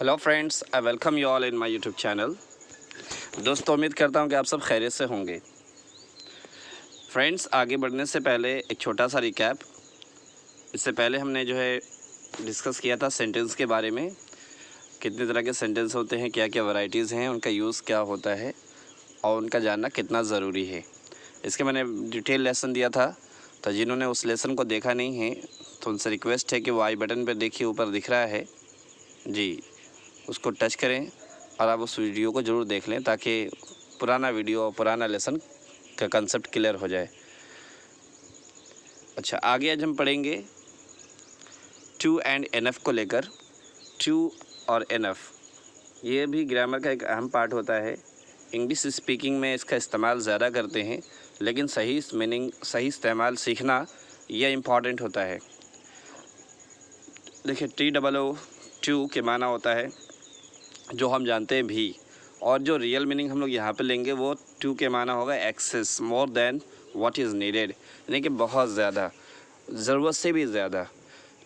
Hello friends, I welcome you all in my YouTube channel. दोस्तों, उम्मीद करता हूं कि आप सब खैरियत से होंगे। फ्रेंड्स, आगे बढ़ने से पहले एक छोटा सा रिकैप। इससे पहले हमने डिस्कस किया था सेंटेंस के बारे में, कितने तरह के सेंटेंस होते हैं, क्या क्या वैरायटीज़ हैं, उनका यूज़ क्या होता है और उनका जानना कितना ज़रूरी है। इसके मैंने डिटेल लेसन दिया था, तो जिन्होंने उस लेसन को देखा नहीं है तो उनसे रिक्वेस्ट है कि वो आई बटन पर देखिए, ऊपर दिख रहा है जी, उसको टच करें और आप उस वीडियो को ज़रूर देख लें ताकि पुराना वीडियो और पुराना लेसन का कंसेप्ट क्लियर हो जाए। अच्छा, आगे आज हम पढ़ेंगे टू एंड एनफ को लेकर। टू और एनफ ये भी ग्रामर का एक अहम पार्ट होता है। इंग्लिश स्पीकिंग में इसका इस्तेमाल ज़्यादा करते हैं, लेकिन सही मीनिंग, सही इस्तेमाल सीखना यह इम्पॉर्टेंट होता है। देखिए, TOO के माना होता है जो हम जानते हैं भी, और जो रियल मीनिंग हम लोग यहाँ पे लेंगे वो टू के माना होगा excess, more than what is needed, यानी कि बहुत ज़्यादा, ज़रूरत से भी ज़्यादा।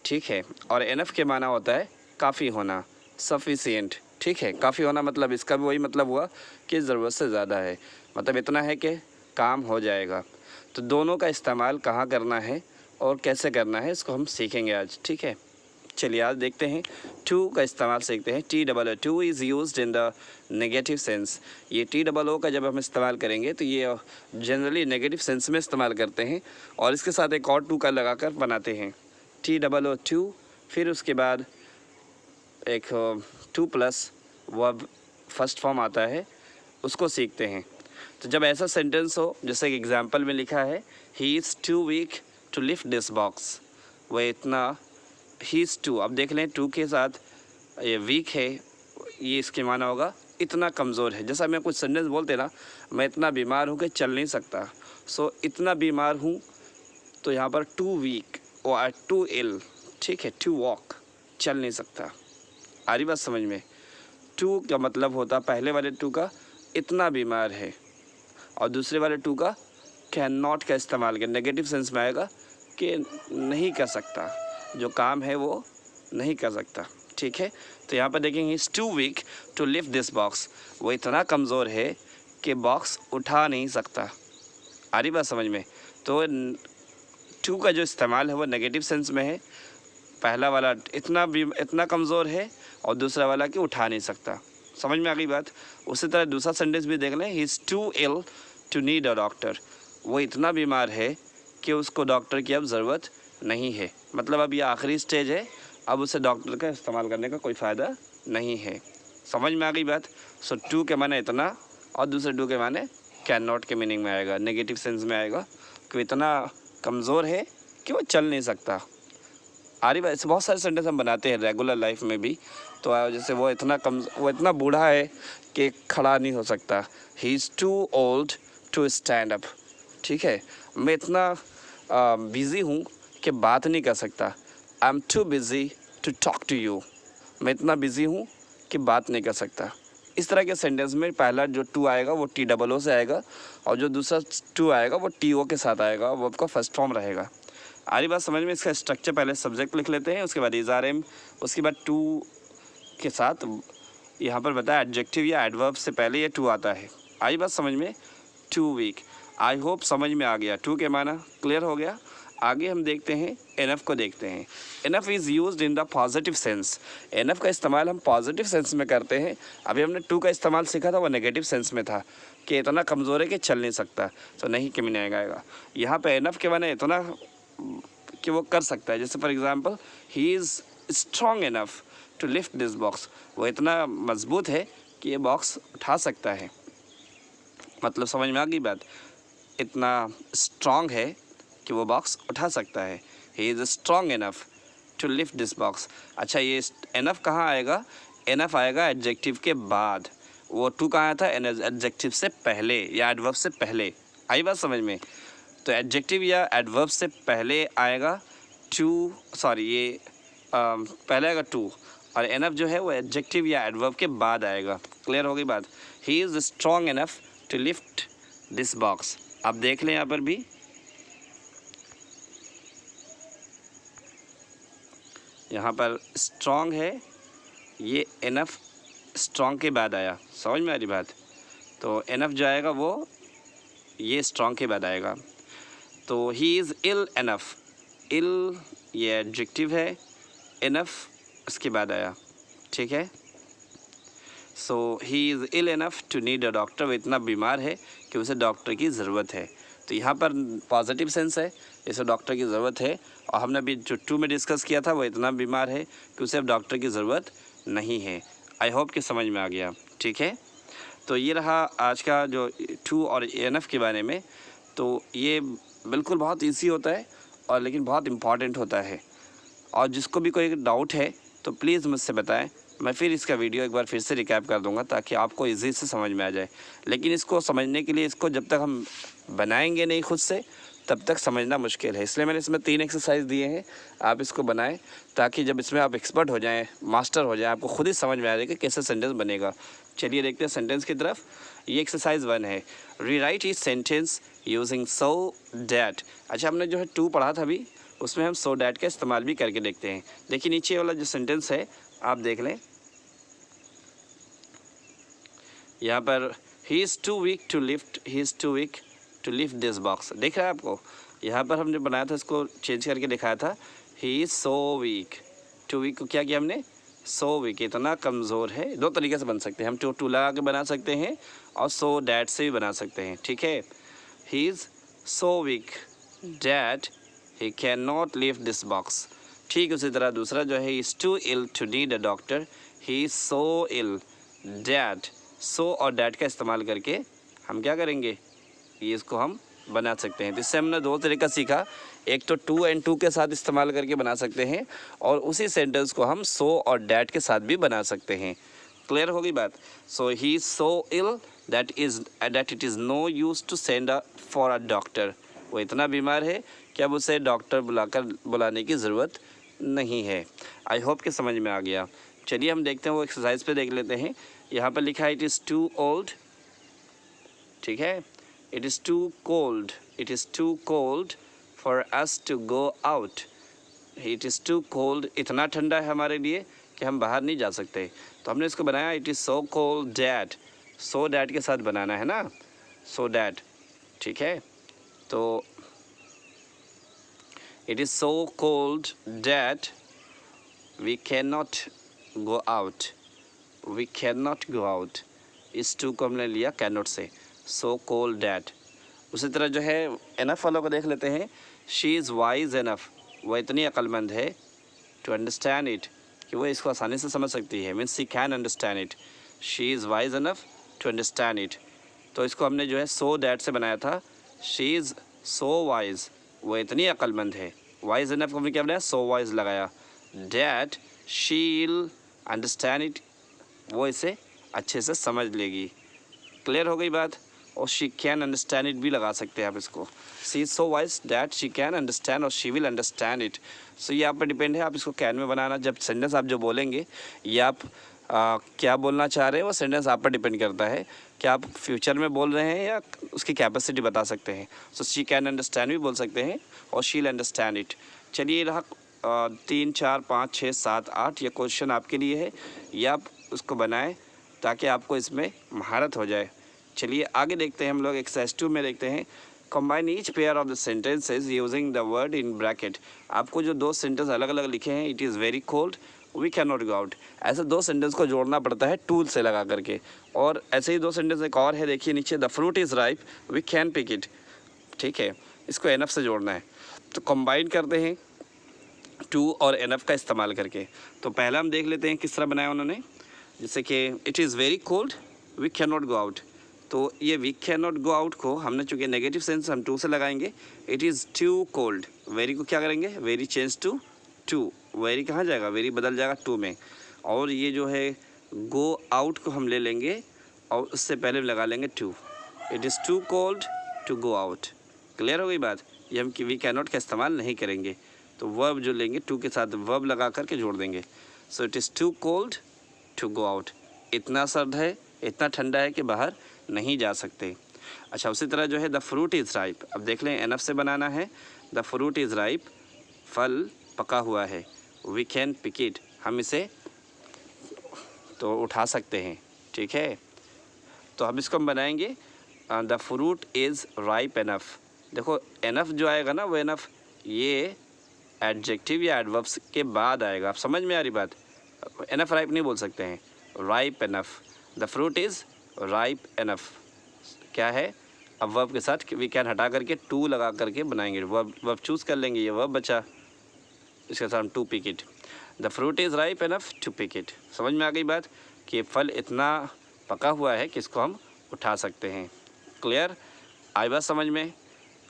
ठीक है। और एनफ के माना होता है काफ़ी होना, सफिशिएंट। ठीक है, काफ़ी होना मतलब इसका भी वही मतलब हुआ कि ज़रूरत से ज़्यादा है, मतलब इतना है कि काम हो जाएगा। तो दोनों का इस्तेमाल कहाँ करना है और कैसे करना है, इसको हम सीखेंगे आज। ठीक है, चलिए आज देखते हैं। टू का इस्तेमाल सीखते हैं। TOO, two is used in the negative sense. ये TOO का जब हम इस्तेमाल करेंगे तो ये जनरली नेगेटिव सेंस में इस्तेमाल करते हैं, और इसके साथ एक और टू का लगाकर बनाते हैं, TOO। फिर उसके बाद एक two plus verb first form आता है, उसको सीखते हैं। तो जब ऐसा सेंटेंस हो, जैसे कि एग्जाम्पल में लिखा है, he is too weak to lift this box, वह इतना, ही इज़ टू, अब देख लें टू के साथ ये वीक है, ये इसके माना होगा इतना कमज़ोर है। जैसा मैं कुछ सेंटेंस बोलते ना, मैं इतना बीमार हूँ कि चल नहीं सकता, सो इतना बीमार हूँ, तो यहाँ पर टू वीक और टू इल, ठीक है, टू वॉक, चल नहीं सकता। आ रही बात समझ में? टू का मतलब होता पहले वाले टू का इतना बीमार है, और दूसरे वाले टू का कैन नॉट का इस्तेमाल कर, नेगेटिव सेंस में आएगा कि नहीं कर सकता, जो काम है वो नहीं कर सकता। ठीक है, तो यहाँ पर देखेंगे is too weak to lift this box, वो इतना कमज़ोर है कि बॉक्स उठा नहीं सकता। आ रही बात समझ में? तो टू का जो इस्तेमाल है वो नेगेटिव सेंस में है। पहला वाला इतना कमज़ोर है, और दूसरा वाला कि उठा नहीं सकता। समझ में आ गई बात? उसी तरह दूसरा सेंटेंस भी देख लें, he is too ill to need a doctor, वो इतना बीमार है कि उसको डॉक्टर की अब ज़रूरत नहीं है, मतलब अब ये आखिरी स्टेज है, अब उसे डॉक्टर का इस्तेमाल करने का कोई फ़ायदा नहीं है। समझ में आ गई बात? सो टू के माने इतना, और दूसरे टू के माने कैन नॉट के मीनिंग में आएगा, नेगेटिव सेंस में आएगा कि इतना कमज़ोर है कि वो चल नहीं सकता। आ रही बात? ऐसे बहुत सारे सेंटेंस हम बनाते हैं रेगुलर लाइफ में भी। तो जैसे वो इतना बूढ़ा है कि खड़ा नहीं हो सकता, he is too old to stand up. ठीक है, मैं इतना बिज़ी हूँ कि बात नहीं कर सकता, I am too busy to talk to you, मैं इतना बिज़ी हूँ कि बात नहीं कर सकता। इस तरह के सेंटेंस में पहला जो टू आएगा वो TOO से आएगा, और जो दूसरा टू आएगा वो TO के साथ आएगा, वो आपका फर्स्ट फॉर्म रहेगा। आ रही बात समझ में? इसका स्ट्रक्चर पहले सब्जेक्ट लिख लेते हैं, उसके बाद इज़ आर एम, उसके बाद टू के साथ यहाँ पर बताया एडजेक्टिव या एडवर्ब से पहले ये टू आता है। आई बात समझ में? टू वीक, आई होप समझ में आ गया। टू के माना क्लियर हो गया। आगे हम देखते हैं एनफ को देखते हैं। Enough is used in the positive sense. Enough का इस्तेमाल हम पॉजिटिव सेंस में करते हैं। अभी हमने टू का इस्तेमाल सीखा था, वो नेगेटिव सेंस में था कि इतना कमज़ोर है कि चल नहीं सकता, तो नहीं के मीनिंग आएगा। यहाँ पे एनफ के माने इतना कि वो कर सकता है। जैसे for example, he is strong enough to lift this box, वो इतना मजबूत है कि ये बॉक्स उठा सकता है। मतलब समझ में आ गई बात? इतना स्ट्रॉन्ग है कि वो बॉक्स उठा सकता है। He is strong enough to lift this box. अच्छा, ये इनफ कहाँ आएगा? इनफ आएगा एडजेक्टिव के बाद। वो टू कहाँ आया था? एडजेक्टिव से पहले या एडवर्ब से पहले। आई बात समझ में? तो एडजेक्टिव या एडवर्ब से पहले आएगा टू, सॉरी ये पहले आएगा टू, और एनफ जो है वो एडजेक्टिव या एडवर्ब के बाद आएगा। क्लियर हो गई बात? He is strong enough to lift this box. आप देख लें यहाँ पर भी, यहाँ पर स्ट्रॉन्ग है ये एनफ स्ट्रॉन्ग के बाद आया, समझ में आ रही बात। तो एनफ जो आएगा वो ये स्ट्रॉन्ग के बाद आएगा। तो ही इज़ इल एनफ, इल ये एडजेक्टिव है, एनफ उसके बाद आया, ठीक है। So he is ill enough to need a doctor, वो इतना बीमार है कि उसे डॉक्टर की ज़रूरत है। तो यहाँ पर पॉजिटिव सेंस है, इसे डॉक्टर की ज़रूरत है। और हमने अभी जो 2 में डिस्कस किया था वो इतना बीमार है कि उसे अब डॉक्टर की ज़रूरत नहीं है। आई होप कि समझ में आ गया, ठीक है। तो ये रहा आज का जो 2 और एनफ के बारे में। तो ये बिल्कुल बहुत ईजी होता है और लेकिन बहुत इम्पॉर्टेंट होता है। और जिसको भी कोई डाउट है तो प्लीज़ मुझसे बताएं, मैं फिर इसका वीडियो एक बार फिर से रिकैप कर दूंगा ताकि आपको इजी से समझ में आ जाए। लेकिन इसको समझने के लिए इसको जब तक हम बनाएंगे नहीं खुद से तब तक समझना मुश्किल है। इसलिए मैंने इसमें 3 एक्सरसाइज दिए हैं, आप इसको बनाएं ताकि जब इसमें आप एक्सपर्ट हो जाएं, मास्टर हो जाएं, आपको खुद ही समझ में आ जाए कि कैसे सेंटेंस बनेगा। चलिए देखते हैं सेंटेंस की तरफ। ये एक्सरसाइज 1 है, rewrite each sentence using so that. अच्छा, हमने जो है 2 पढ़ा था अभी, उसमें हम सो डैट का इस्तेमाल भी करके देखते हैं। देखिए नीचे वाला जो सेंटेंस है आप देख लें, यहाँ पर he is too weak to lift, he is too weak to lift this box. देख रहा है आपको, यहाँ पर हमने बनाया था, इसको चेंज करके दिखाया था, he is so weak. Too weak को क्या किया हमने, सो वीक, इतना कमज़ोर है। 2 तरीके से बन सकते हैं, हम टू लगा के बना सकते हैं और सो डैट से भी बना सकते हैं, ठीक है। He is so weak that he can not lift this box. ठीक उसी तरह दूसरा जो है, is too ill to need a doctor, he is so ill that. So और डैट का इस्तेमाल करके हम क्या करेंगे, ये इसको हम बना सकते हैं। तो इससे हमने 2 तरीका सीखा, एक तो टू एंड टू के साथ इस्तेमाल करके बना सकते हैं और उसी सेंटेंस को हम सो और डैट के साथ भी बना सकते हैं। क्लियर होगी बात। So he is so ill that it is no use to send for a doctor. वो इतना बीमार है कि अब उसे डॉक्टर बुलाने की ज़रूरत नहीं है। आई होप कि समझ में आ गया। चलिए हम देखते हैं, वो एक्सरसाइज पे देख लेते हैं। यहाँ पर लिखा है इट इज़ टू ओल्ड, ठीक है, it is too cold, it is too cold for us to go out. It is too cold, इतना ठंडा है हमारे लिए कि हम बाहर नहीं जा सकते। तो हमने इसको बनाया it is so cold that, so that के साथ बनाना है ना, सो डैट, ठीक है। तो it is so cold that we can not go out, we can not go out. इस टू को हमने लिया कैन नॉट से, सो कोल्ड डैट। उसी तरह जो है एनफ वालों को देख लेते हैं, शी इज़ वाइज एनफ, वह इतनी अक्लमंद है टू अंडरस्टैंड इट, कि वो इसको आसानी से समझ सकती है, means she can understand it. She is wise enough to understand it. तो इसको हमने जो है सो डैट से बनाया था, शी इज़ सो वाइज, वो इतनी अक्लमंद है। वाइज एनफ को हमने क्या बनाया, सो वाइज लगाया। डैट शील अंडरस्टैंड इट, वो इसे अच्छे से समझ लेगी। क्लियर हो गई बात। और शी कैन अंडरस्टैंड इट भी लगा सकते हैं आप इसको, she is so wise that she can understand और शी विल अंडरस्टैंड इट। सो ये आप पर डिपेंड है, आप इसको कैन में बनाना। जब सेंटेंस आप जो बोलेंगे ये आप क्या बोलना चाह रहे हैं वो सेंटेंस आप पर डिपेंड करता है कि आप फ्यूचर में बोल रहे हैं या उसकी कैपेसिटी बता सकते हैं। सो शी कैन अंडरस्टैंड भी बोल सकते हैं और शी विल अंडरस्टैंड इट। चलिए रहा 3, 4, 5, 6, 7, 8 ये क्वेश्चन आपके लिए है, ये आप उसको बनाएं ताकि आपको इसमें महारत हो जाए। चलिए आगे देखते हैं हम लोग। एक्सरसाइज 2 में देखते हैं, combine each pair of the sentences using the word in bracket. आपको जो 2 सेंटेंस अलग अलग लिखे हैं, it is very cold we can not go out, ऐसे 2 सेंटेंस को जोड़ना पड़ता है टूल से लगा करके। और ऐसे ही 2 सेंटेंस एक और है, देखिए नीचे, the fruit is ripe we can pick it, ठीक है, इसको एनफ से जोड़ना है। तो कंबाइन करते हैं टू और एनफ का इस्तेमाल करके। तो पहला हम देख लेते हैं किस तरह बनाया उन्होंने, जैसे कि it is very cold we can not go out. तो ये we can not go out को हमने चूँकि नेगेटिव सेंस हम टू से लगाएंगे, it is too cold, very को क्या करेंगे, very change to too, very कहाँ जाएगा, वेरी बदल जाएगा टू में। और ये जो है गो आउट को हम ले लेंगे और उससे पहले लगा लेंगे too, it is too cold to go out. Clear हो गई बात। ये हम वी कैन नॉट का इस्तेमाल नहीं करेंगे, तो वर्ब जो लेंगे टू के साथ वर्ब लगा करके जोड़ देंगे। So it is too cold to go out, इतना सर्द है, इतना ठंडा है कि बाहर नहीं जा सकते। अच्छा, उसी तरह जो है द फ्रूट इज़ राइप, अब देख लें एनफ से बनाना है। द फ्रूट इज़ राइप, फल पका हुआ है, वी कैन पिक इट, हम इसे तो उठा सकते हैं, ठीक है। तो हम इसको बनाएंगे the fruit is ripe enough. देखो एनफ जो आएगा ना वो एनफ ये एडजेक्टिव या एडवर्ब्स के बाद आएगा। आप समझ में आ रही बात? एनफ राइप नहीं बोल सकते हैं, ripe enough. The fruit is ripe enough क्या है? अब वर्ब के साथ वी कैन हटा करके टू लगा करके बनाएंगे। वर्ब चूज़ कर लेंगे, ये वर्ब बचा, इसके साथ to pick it. The fruit is ripe enough to pick it. समझ में आ गई बात कि फल इतना पका हुआ है कि इसको हम उठा सकते हैं। क्लियर? आई बात समझ में?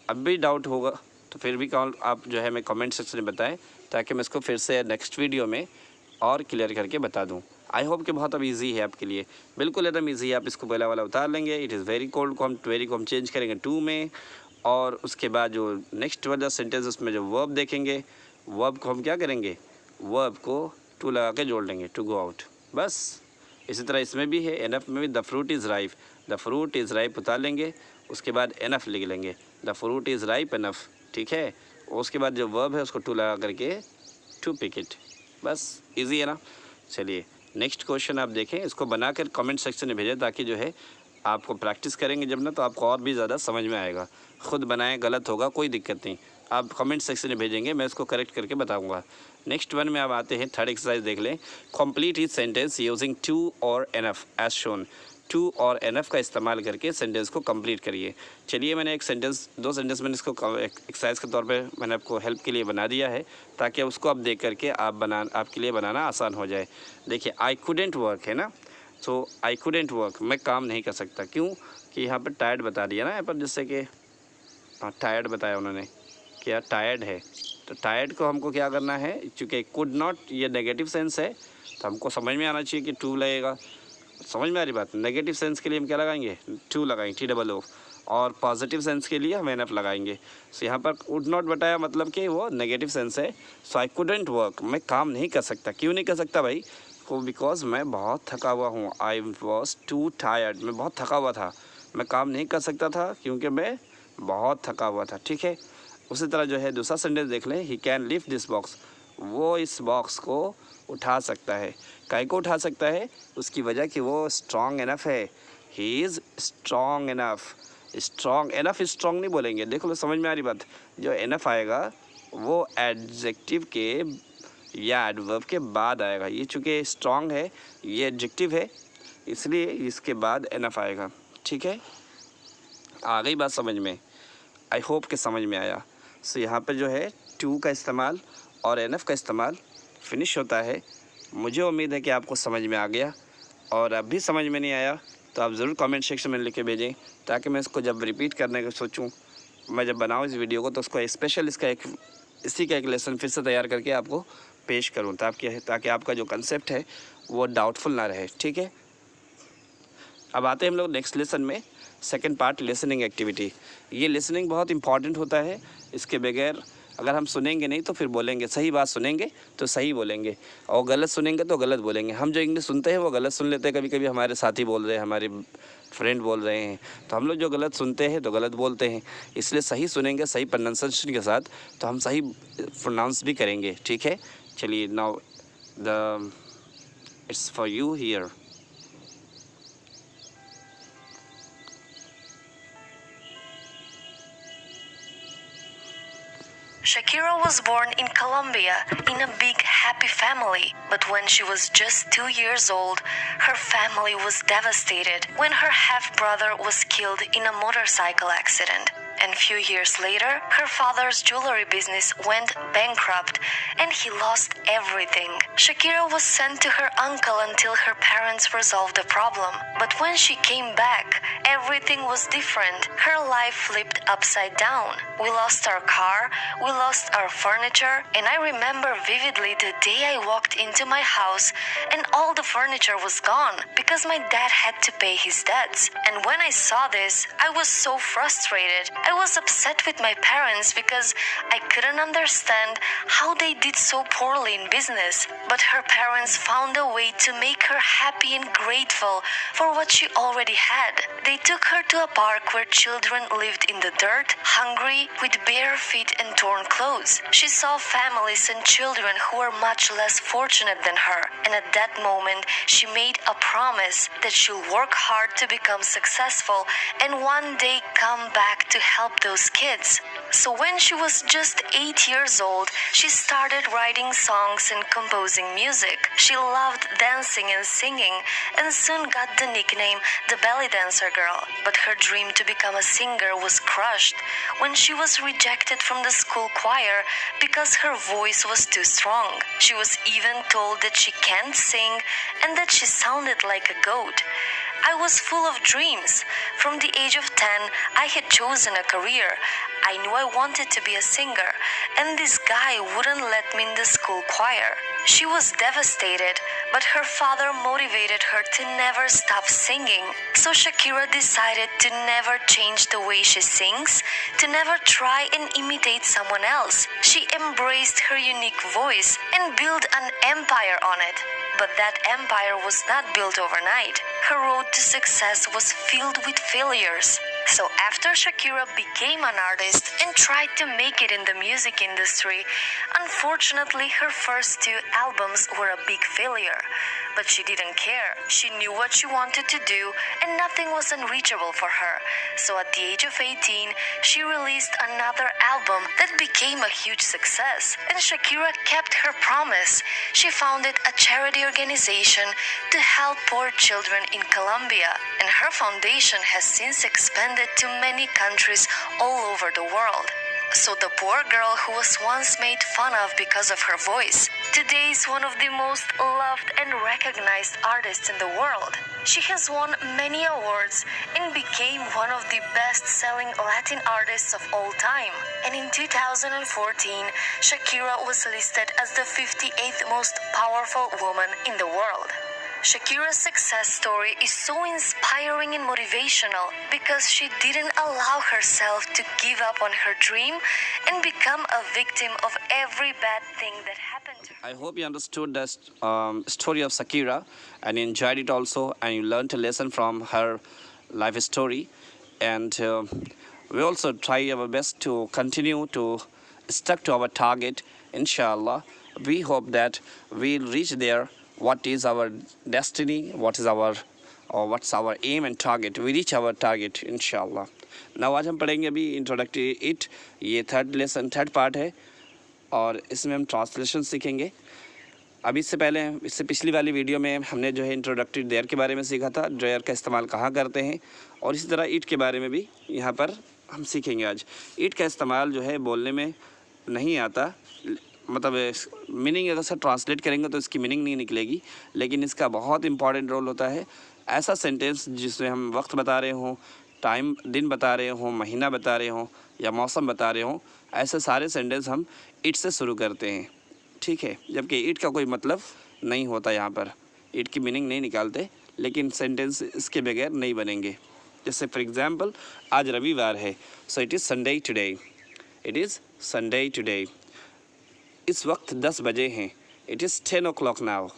अब भी डाउट होगा तो फिर भी कॉल आप जो है मैं कमेंट सेक्शन में बताएं, ताकि मैं इसको फिर से नेक्स्ट वीडियो में और क्लियर करके बता दूं। आई होप कि बहुत अब इजी है आपके लिए, बिल्कुल एकदम इजी है। आप इसको पहला वाला उतार लेंगे, इट इज़ वेरी कोल्ड को हम वेरी को हम चेंज करेंगे टू में, और उसके बाद जो नेक्स्ट वाला सेंटेंस उसमें जो वर्ब देखेंगे, वर्ब को हम क्या करेंगे, वर्ब को टू लगा के जोड़ लेंगे, टू गो आउट। बस इसी तरह इसमें भी है, एनफ में भी the fruit is ripe, the fruit is ripe उतार लेंगे, उसके बाद एनफ लिख लेंगे, the fruit is ripe enough, ठीक है। उसके बाद जो वर्ब है उसको टू लगा करके टू पिक इट। बस इजी है ना? चलिए नेक्स्ट क्वेश्चन आप देखें, इसको बनाकर कमेंट सेक्शन में भेजें, ताकि जो है आपको प्रैक्टिस करेंगे जब ना, तो आपको और भी ज़्यादा समझ में आएगा। खुद बनाएं, गलत होगा कोई दिक्कत नहीं, आप कमेंट सेक्शन में भेजेंगे, मैं इसको करेक्ट करके बताऊंगा। नेक्स्ट वन में आप आते हैं, थर्ड एक्सरसाइज देख लें। Complete each sentence using too और एनफ एज शोन। टू और एनफ का इस्तेमाल करके सेंटेंस को कंप्लीट करिए। चलिए मैंने एक सेंटेंस, दो सेंटेंस मैंने इसको एक्सरसाइज के तौर पे मैंने आपको हेल्प के लिए बना दिया है, ताकि उसको आप देख करके आपके लिए बनाना आसान हो जाए। देखिए आई कुडेंट वर्क है ना, सो आई कुडेंट वर्क, मैं काम नहीं कर सकता। क्यों? कि यहाँ पर टायर्ड बता दिया ना, यहाँ पर जिससे कि टायर्ड बताया उन्होंने, क्या टायर्ड है, तो टायर्ड को हमको क्या करना है, चूँकि कुड नॉट ये नेगेटिव सेंस है, तो हमको समझ में आना चाहिए कि टू लगेगा। समझ में आ रही बात? नेगेटिव सेंस के लिए हम क्या लगाएंगे, टू लगाएंगे, TOO, और पॉजिटिव सेंस के लिए हम एनफ लगाएंगे। सो यहाँ पर कुड नॉट बताया, मतलब कि वो नेगेटिव सेंस है। सो आई कुडेंट वर्क, मैं काम नहीं कर सकता। क्यों नहीं कर सकता भाई? को बिकॉज मैं बहुत थका हुआ हूँ, आई वॉज टू टायर्ड, मैं बहुत थका हुआ था, मैं काम नहीं कर सकता था क्योंकि मैं बहुत थका हुआ था, ठीक है। उसी तरह जो है दूसरा सेंटेंस देख लें, he can lift this box, वो इस बॉक्स को उठा सकता है। काहे को उठा सकता है? उसकी वजह कि वो स्ट्रॉन्ग इनफ है, he is strong enough. Strong enough strong नहीं बोलेंगे, देखो लो समझ में आ रही बात। जो इनफ आएगा वो एडजेक्टिव के या एडवर्ब के बाद आएगा। ये चूँकि स्ट्रॉन्ग है, ये एडजेक्टिव है, इसलिए इसके बाद इनफ आएगा, ठीक है। आ गई बात समझ में? आई होप कि समझ में आया। सो यहाँ पे जो है टू का इस्तेमाल और एनफ का इस्तेमाल फिनिश होता है। मुझे उम्मीद है कि आपको समझ में आ गया, और अब भी समझ में नहीं आया तो आप ज़रूर कमेंट सेक्शन में लिख के भेजें, ताकि मैं इसको जब रिपीट करने का सोचूं, मैं जब बनाऊं इस वीडियो को, तो उसको स्पेशल इसी का एक लेसन फिर से तैयार करके आपको पेश करूं, ताकि आपका जो कंसेप्ट है वो डाउटफुल ना रहे, ठीक है। अब आते हैं हम लोग नेक्स्ट लेसन में, सेकंड पार्ट लिसनिंग एक्टिविटी। ये लिसनिंग बहुत इंपॉर्टेंट होता है, इसके बगैर अगर हम सुनेंगे नहीं तो फिर बोलेंगे, सही बात सुनेंगे तो सही बोलेंगे, और गलत सुनेंगे तो गलत बोलेंगे। हम जो इंग्लिश सुनते हैं वो गलत सुन लेते हैं, कभी कभी हमारे साथी बोल रहे हैं, हमारे फ्रेंड बोल रहे हैं, तो हम लोग जो गलत सुनते हैं तो गलत बोलते हैं। इसलिए सही सुनेंगे सही प्रोनाउंसिएशन के साथ, तो हम सही प्रोनाउंस भी करेंगे, ठीक है। चलिए now the it's for you here. Shakira was born in Colombia in a big happy family, but when she was just 2 years old, her family was devastated when her half-brother was killed in a motorcycle accident. And few years later, her father's jewelry business went bankrupt and he lost everything. Shakira was sent to her uncle until her parents resolved the problem. But when she came back, everything was different. Her life flipped upside down. We lost our car, we lost our furniture, and I remember vividly the day I walked into my house and all the furniture was gone because my dad had to pay his debts. And when I saw this, I was so frustrated. I I was upset with my parents because I couldn't understand how they did so poorly in business. But her parents found a way to make her happy and grateful for what she already had. They took her to a park where children lived in the dirt, hungry, with bare feet and torn clothes. She saw families and children who were much less fortunate than her, and at that moment she made a promise that she'll work hard to become successful and one day come back to help those kids. So when she was just 8 years old, she started writing songs and composing music. She loved dancing and singing and soon got the nickname the belly dancer girl. But her dream to become a singer was crushed when she was rejected from the school choir because her voice was too strong. She was even told that she can't sing and that she sounded like a goat. I was full of dreams. From the age of 10, I had chosen a career. I knew I wanted to be a singer, and this guy wouldn't let me in the school choir. She was devastated, but her father motivated her to never stop singing. So Shakira decided to never change the way she sings, to never try and imitate someone else. She embraced her unique voice and built an empire on it. But that empire was not built overnight. Her road to success was filled with failures. So after Shakira became an artist and tried to make it in the music industry, unfortunately her first 2 albums were a big failure. But she didn't care. She knew what she wanted to do and nothing was unreachable for her. So at the age of 18, she released another album that became a huge success. And Shakira kept her promise. She founded a charity organization to help poor children in Colombia. And her foundation has since expanded to many countries all over the world. So the poor girl who was once made fun of because of her voice, today is one of the most loved and recognized artists in the world. She has won many awards and became one of the best-selling Latin artists of all time. And in 2014, Shakira was listed as the 58th most powerful woman in the world. Shakira's success story is so inspiring and motivational because she didn't allow herself to give up on her dream and become a victim of every bad thing that happened to her. I hope you understood the story of Shakira and enjoyed it also, and you learned a lesson from her life story. And we also try our best to continue to stick to our target, inshallah. We hope that we'll reach there. What is our destiny, what's our aim and target. We reach our target, inshallah. Now आज हम पढ़ेंगे अभी introductory it, ये third part है और इसमें हम translation सीखेंगे. अभी इससे पिछली वाली वीडियो में हमने जो है इंट्रोडक्टरी देयर के बारे में सीखा था, ड्रेयर का इस्तेमाल कहाँ करते हैं, और इसी तरह ईट के बारे में भी यहाँ पर हम सीखेंगे आज. ईट का इस्तेमाल जो है बोलने में नहीं आता, मतलब मीनिंग अगर से ट्रांसलेट करेंगे तो इसकी मीनिंग नहीं निकलेगी, लेकिन इसका बहुत इंपॉर्टेंट रोल होता है. ऐसा सेंटेंस जिसमें हम वक्त बता रहे हों, टाइम दिन बता रहे हों, महीना बता रहे हों या मौसम बता रहे हों, ऐसे सारे सेंटेंस हम इट से शुरू करते हैं, ठीक है. जबकि इट का कोई मतलब नहीं होता, यहाँ पर इट की मीनिंग नहीं निकालते, लेकिन सेंटेंस इसके बगैर नहीं बनेंगे. जैसे फॉर एग्ज़ाम्पल आज रविवार है, सो it is Sunday today. It is Sunday today. इस वक्त 10 बजे हैं. It is 10 o'clock now.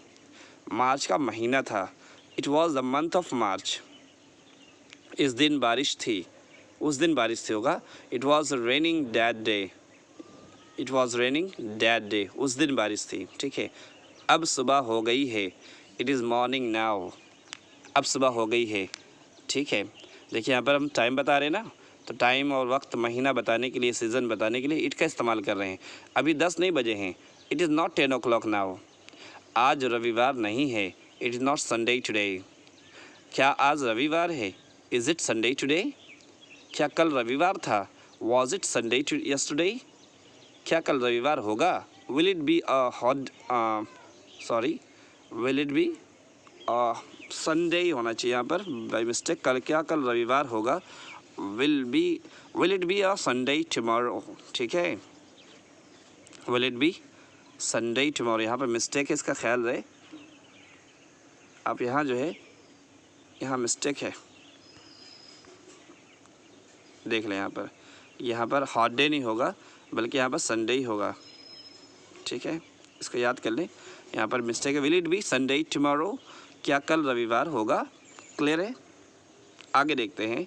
मार्च का महीना था. It was the month of March. इस दिन बारिश थी. उस दिन बारिश थी होगा. It was raining that day. It was raining that day. उस दिन बारिश थी, ठीक है. अब सुबह हो गई है. It is morning now. अब सुबह हो गई है, ठीक है. देखिए यहाँ पर हम टाइम बता रहे हैं ना, तो टाइम और वक्त महीना बताने के लिए, सीज़न बताने के लिए इट का इस्तेमाल कर रहे हैं. अभी 10 नहीं बजे हैं. It is not 10 o'clock now. आज रविवार नहीं है. It is not Sunday today. क्या आज रविवार है? Is it Sunday today? क्या कल रविवार था? Was it Sunday yesterday? क्या कल रविवार होगा? Will it be will it be Sunday होना चाहिए यहाँ पर बाई मिस्टेक. क्या कल रविवार होगा? will it be a Sunday tomorrow, ठीक है. will it be Sunday tomorrow. यहाँ पर मिस्टेक है, इसका ख्याल रहे. आप यहाँ जो है, यहाँ मिस्टेक है, देख लें. यहाँ पर यहाँ पर हॉट डे नहीं होगा बल्कि यहाँ पर संडे ही होगा, ठीक है, इसको याद कर लें। यहाँ पर मिस्टेक है, will it be Sunday tomorrow, क्या कल रविवार होगा। क्लियर है, आगे देखते हैं।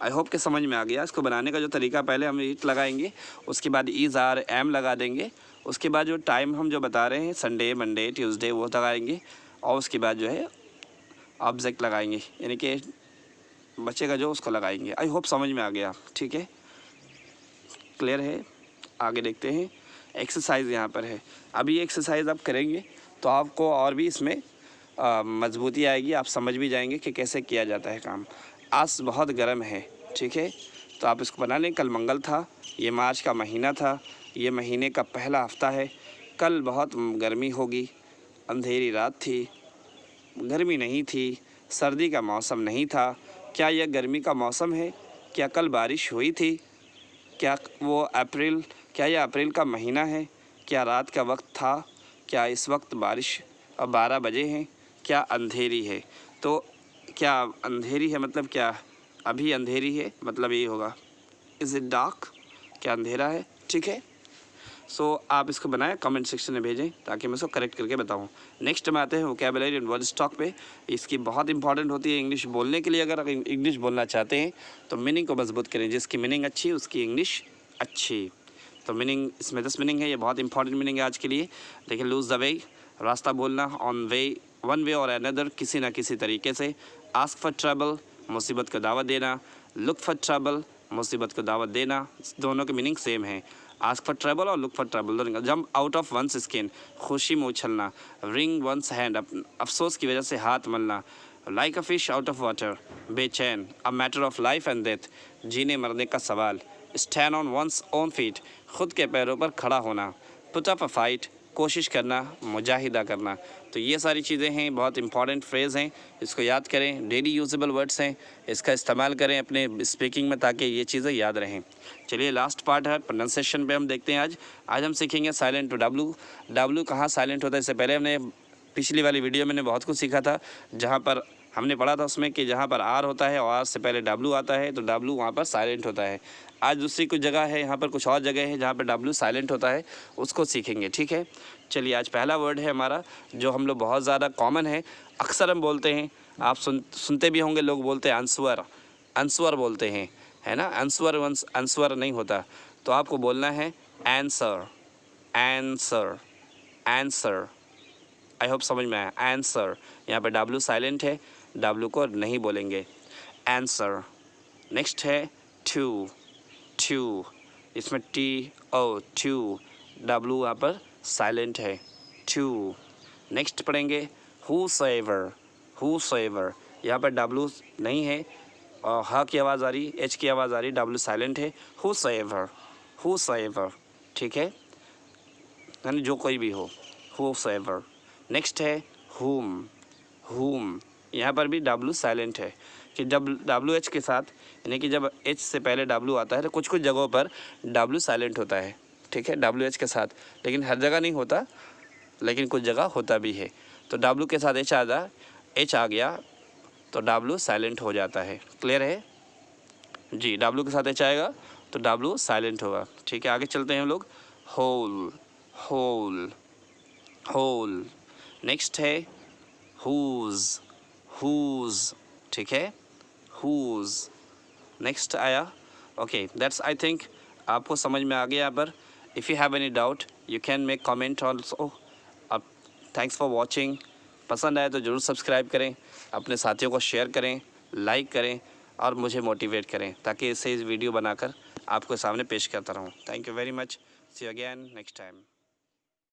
आई होप कि समझ में आ गया। इसको बनाने का जो तरीका, पहले हम इट लगाएंगे, उसके बाद इज़ आर एम लगा देंगे, उसके बाद जो टाइम हम जो बता रहे हैं संडे मंडे ट्यूसडे वो लगाएंगे, और उसके बाद जो है ऑब्जेक्ट लगाएंगे, यानी कि बचेगा जो उसको लगाएंगे। आई होप समझ में आ गया, ठीक है, क्लियर है। आगे देखते हैं। एक्सरसाइज यहाँ पर है। अभी ये एक्सरसाइज आप करेंगे तो आपको और भी इसमें मजबूती आएगी, आप समझ भी जाएंगे कि कैसे किया जाता है काम। आज बहुत गर्म है, ठीक है, तो आप इसको बना लें। कल मंगल था, ये मार्च का महीना था, ये महीने का पहला हफ्ता है। कल बहुत गर्मी होगी, अंधेरी रात थी, गर्मी नहीं थी, सर्दी का मौसम नहीं था। क्या यह गर्मी का मौसम है? क्या कल बारिश हुई थी? क्या यह अप्रैल का महीना है? क्या रात का वक्त था? क्या इस वक्त बारिश 12 बजे हैं? क्या अंधेरी है? तो क्या अंधेरी है मतलब क्या अभी अंधेरी है, मतलब ये होगा इज़ इट डार्क, क्या अंधेरा है, ठीक है। सो आप इसको बनाएं, कमेंट सेक्शन में भेजें ताकि मैं इसको करेक्ट करके बताऊं। नेक्स्ट में आते हैं वोकैबुलरी एंड वर्ड स्टॉक पे। इसकी बहुत इंपॉर्टेंट होती है इंग्लिश बोलने के लिए। अगर इंग्लिश बोलना चाहते हैं तो मीनिंग को मजबूत करें, जिसकी मीनिंग अच्छी उसकी इंग्लिश अच्छी। तो मीनिंग इसमें 10 मीनिंग है, ये बहुत इंपॉर्टेंट मीनिंग है आज के लिए। देखिए, लूज़ द वे, रास्ता बोलना, ऑन वे, वन वे और अनदर, किसी ना किसी तरीके से। आस्क फॉर ट्रबल, मुसीबत को दावत देना। लुक फॉर ट्रबल, मुसीबत को दावत देना। दोनों के मीनिंग सेम है। आस्क फॉर ट्रबल और look for trouble. Jump out of one's skin, खुशी में उछलना। रिंग वंस हैंड, अफसोस की वजह से हाथ मलना। Like a fish out of water, बेचैन। A matter of life and death, जीने मरने का सवाल। Stand on one's own feet, खुद के पैरों पर खड़ा होना। पुट अप अ फाइट, कोशिश करना, मुजाहिदा करना। तो ये सारी चीज़ें हैं, बहुत इंपॉर्टेंट फ्रेज़ हैं, इसको याद करें। डेली यूजेबल वर्ड्स हैं, इसका इस्तेमाल करें अपने स्पीकिंग में ताकि ये चीज़ें याद रहें। चलिए, लास्ट पार्ट है प्रोनाउंसिएशन पे हम देखते हैं। आज हम सीखेंगे साइलेंट टू डब्लू। डब्लू कहाँ साइलेंट होता है, इससे पहले हमने पिछली वाली वीडियो में बहुत कुछ सीखा था, जहाँ पर हमने पढ़ा था उसमें कि जहाँ पर आर होता है और आर से पहले डब्लू आता है तो डब्लू वहाँ पर साइलेंट होता है। आज दूसरी कुछ जगह है, यहाँ पर कुछ और जगह है जहाँ पर डब्लू साइलेंट होता है, उसको सीखेंगे, ठीक है। चलिए, आज पहला वर्ड है हमारा जो हम लोग बहुत ज़्यादा कॉमन है, अक्सर हम बोलते हैं, आप सुनते भी होंगे, लोग बोलते हैं आंसर, आंसर बोलते हैं, है ना। आंसर नहीं होता, तो आपको बोलना है answer, answer, answer. I hope समझ में आया। आंसर, यहाँ पे डब्लू साइलेंट है, डब्लू को नहीं बोलेंगे, आंसर। नेक्स्ट है टू, टू, इसमें टी ओ, टू, डब्लू यहाँ पर साइलेंट है, टू। नेक्स्ट पढ़ेंगे whosoever, whosoever, यहाँ पर डब्लू नहीं है और ह की आवाज़ आ रही, एच की आवाज़ आ रही, डब्लू साइलेंट है, whosoever, whosoever, ठीक है, यानी जो कोई भी हो, whosoever। नेक्स्ट है whom, whom, यहाँ पर भी डब्लू साइलेंट है कि डब्लू एच के साथ, यानी कि जब एच से पहले डब्लू आता है तो कुछ कुछ जगहों पर डब्लू साइलेंट होता है, ठीक है, डब्लू एच के साथ, लेकिन हर जगह नहीं होता, लेकिन कुछ जगह होता भी है। तो डब्लू के साथ एच आ गया तो डब्लू साइलेंट हो जाता है। क्लियर है जी, डब्लू के साथ एच आएगा तो डब्लू साइलेंट होगा, ठीक है। आगे चलते हैं हम लोग। Whole, whole, whole. नेक्स्ट है whose, whose, ठीक है, whose। नेक्स्ट आया, ओके, दैट्स आई थिंक आपको समझ में आ गया यहाँ पर। If you have any doubt you can make comment also. अब थैंक्स फॉर वॉचिंग। पसंद आए तो ज़रूर सब्सक्राइब करें, अपने साथियों को शेयर करें, लाइक करें और मुझे मोटिवेट करें ताकि इससे इस वीडियो बनाकर आपको सामने पेश करता रहूँ। Thank you very much, see you again next time.